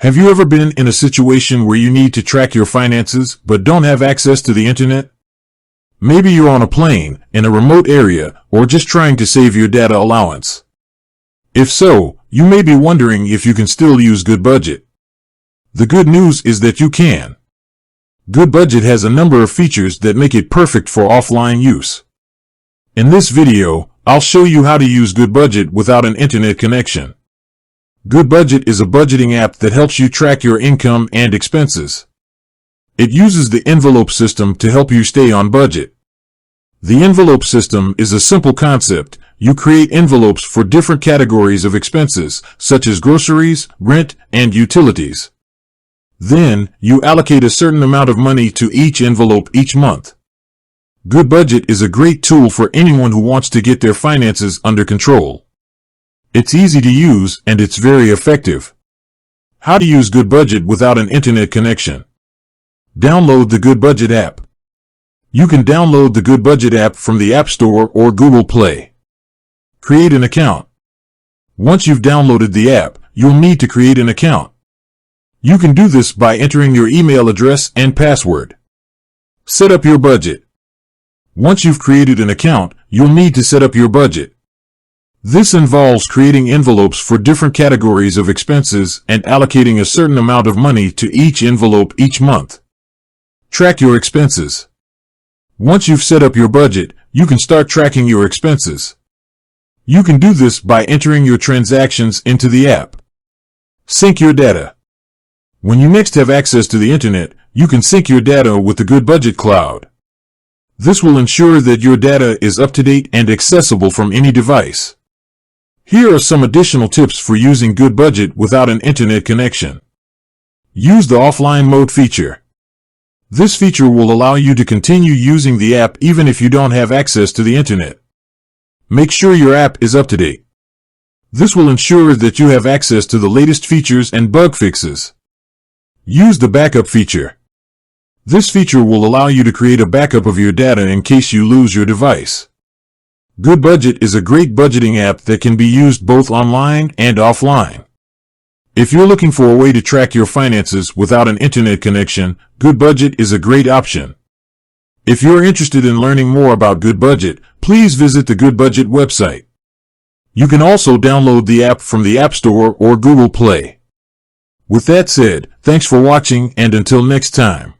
Have you ever been in a situation where you need to track your finances but don't have access to the internet? Maybe you're on a plane, in a remote area, or just trying to save your data allowance. If so, you may be wondering if you can still use Goodbudget. The good news is that you can. Goodbudget has a number of features that make it perfect for offline use. In this video, I'll show you how to use Goodbudget without an internet connection. Goodbudget is a budgeting app that helps you track your income and expenses. It uses the envelope system to help you stay on budget. The envelope system is a simple concept. You create envelopes for different categories of expenses, such as groceries, rent, and utilities. Then, you allocate a certain amount of money to each envelope each month. Goodbudget is a great tool for anyone who wants to get their finances under control. It's easy to use and it's very effective. How to use Goodbudget without an internet connection? Download the Goodbudget app. You can download the Goodbudget app from the App Store or Google Play. Create an account. Once you've downloaded the app, you'll need to create an account. You can do this by entering your email address and password. Set up your budget. Once you've created an account, you'll need to set up your budget. This involves creating envelopes for different categories of expenses and allocating a certain amount of money to each envelope each month. Track your expenses. Once you've set up your budget, you can start tracking your expenses. You can do this by entering your transactions into the app. Sync your data. When you next have access to the internet, you can sync your data with the Goodbudget cloud. This will ensure that your data is up to date and accessible from any device. Here are some additional tips for using Goodbudget without an internet connection. Use the offline mode feature. This feature will allow you to continue using the app even if you don't have access to the internet. Make sure your app is up to date. This will ensure that you have access to the latest features and bug fixes. Use the backup feature. This feature will allow you to create a backup of your data in case you lose your device. Goodbudget is a great budgeting app that can be used both online and offline. If you're looking for a way to track your finances without an internet connection, Goodbudget is a great option. If you're interested in learning more about Goodbudget, please visit the Goodbudget website. You can also download the app from the App Store or Google Play. With that said, thanks for watching and until next time.